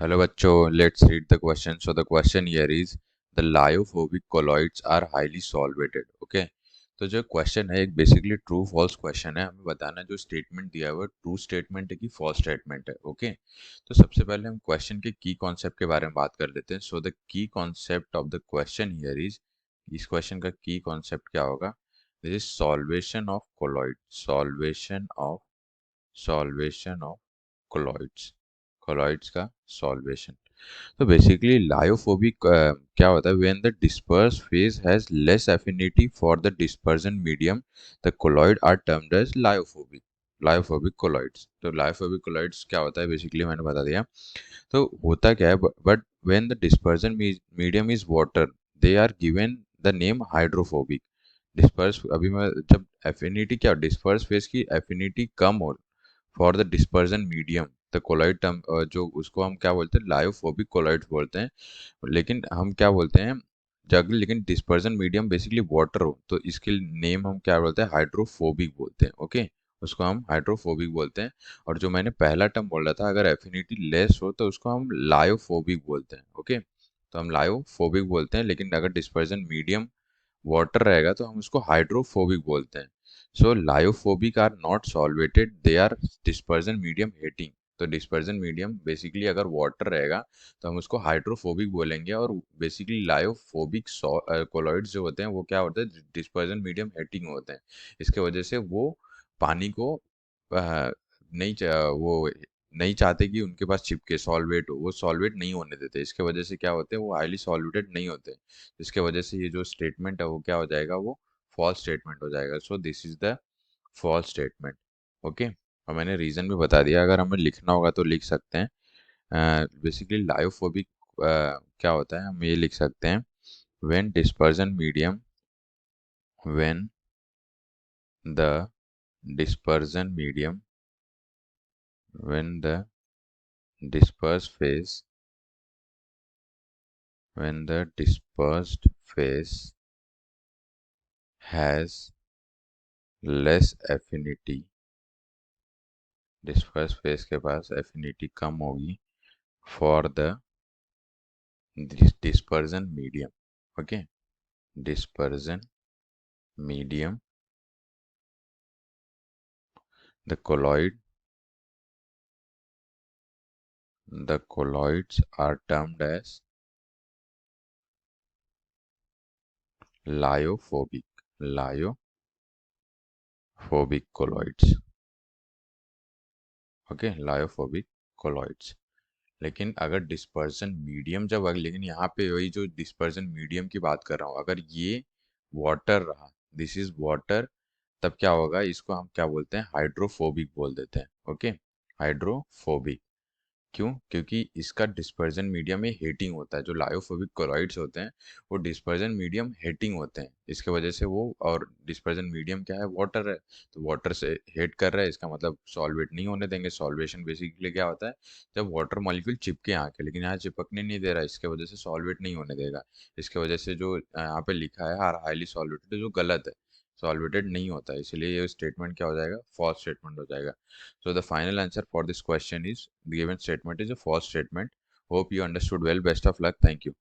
Hello बच्चों, let's read the question. So the question here is the lyophobic colloids are highly solvated. Okay, तो जो question है एक basically true false question है. हमें बताना है जो स्टेटमेंट दिया हुआ है ट्रू स्टेटमेंट है कि फॉल्स स्टेटमेंट है. ओके, तो सबसे पहले हम क्वेश्चन के की कॉन्सेप्ट के बारे में बात कर लेते हैं. So the key concept of the question here is, इस क्वेश्चन का की कॉन्सेप्ट क्या होगा? This is solvation of colloid, solvation of colloids, colloids का सॉल्वेशन. तो बेसिकली लायोफोबिक क्या होता है? When the disperse phase has less affinity for the dispersion medium the colloid are termed as lyophobic, lyophobic colloids. तो lyophobic colloids क्या होता है basically मैंने बता दिया. तो होता क्या है, but when the dispersion medium is water they are given the name hydrophobic. Disperse अभी मैं जब एफिनिटी क्या डिस्पर्स फेज की एफिनिटी कम हो for the dispersion medium the colloid term, जो उसको हम क्या बोलते हैं? लायोफोबिक कोलॉइड्स बोलते हैं. लेकिन हम क्या बोलते हैं जब लेकिन डिस्पर्जन मीडियम बेसिकली वाटर हो तो इसके नेम हम क्या बोलते हैं? हाइड्रोफोबिक बोलते हैं. ओके, उसको हम हाइड्रोफोबिक बोलते हैं. और जो मैंने पहला टर्म बोला था अगर एफिनिटी लेस हो तो उसको हम लायोफोबिक बोलते हैं. ओके, तो हम लायोफोबिक बोलते हैं, लेकिन अगर डिस्पर्जन मीडियम वाटर रहेगा तो हम उसको हाइड्रोफोबिक बोलते हैं. So lyophobic are not solvated, they are dispersion medium hating. तो डिस्पर्जन मीडियम बेसिकली अगर वाटर रहेगा तो हम उसको हाइड्रोफोबिक बोलेंगे. और बेसिकली लायोफोबिक कोलॉइड्स जो होते हैं वो क्या होते हैं? डिस्पर्जन मीडियम हेटिंग होते हैं. इसके वजह से वो पानी को नहीं वो नहीं चाहते कि उनके पास चिपके सॉल्वेट हो, वो सॉल्वेट नहीं होने देते. इसके वजह से क्या होते हैं? वो हाईली सॉल्वेटेड नहीं होते. इसके वजह से ये जो स्टेटमेंट है वो क्या हो जाएगा? वो फॉल्स स्टेटमेंट हो जाएगा. So this is the false statement. Okay, और मैंने रीजन भी बता दिया. अगर हमें लिखना होगा तो लिख सकते हैं. बेसिकली लायोफोबिक क्या होता है? हम ये लिख सकते हैं when dispersion medium, when the dispersion medium, when the dispersed phase, when the dispersed phase has less affinity, dispersed phase के पास affinity कम होगी for the dispersion medium. Okay, dispersion medium, the colloids are termed as lyophobic, lyophobic colloids. Okay, lyophobic colloids. लेकिन अगर dispersion medium लेकिन यहाँ पे वही जो dispersion medium की बात कर रहा हूँ, अगर ये वाटर रहा, दिस इज वाटर, तब क्या होगा? इसको हम क्या बोलते हैं? हाइड्रोफोबिक बोल देते हैं. Okay, hydrophobic. क्यों? क्योंकि इसका डिस्पर्जन मीडियम में हीटिंग होता है. जो लायोफोबिक कोलॉइड्स होते हैं वो डिस्पर्जन मीडियम हीटिंग होते हैं. इसके वजह से वो, और डिस्पर्जन मीडियम क्या है? वाटर है. तो वाटर से हीट कर रहा है, इसका मतलब सॉल्वेट नहीं होने देंगे. सॉल्वेशन बेसिकली क्या होता है? जब वाटर मॉलिक्यूल चिपके यहाँ के, लेकिन यहाँ चिपकने नहीं दे रहा है, इसके वजह से सॉल्वेट नहीं होने देगा. इसके वजह से जो यहाँ पे लिखा है हाईली सॉल्वेटेड, जो गलत है, सॉल्वेटेड नहीं होता है. इसलिए ये स्टेटमेंट क्या हो जाएगा? फॉल्स स्टेटमेंट हो जाएगा. So the final answer for this question is, the given statement is a false statement. Hope you understood well. Best of luck. Thank you.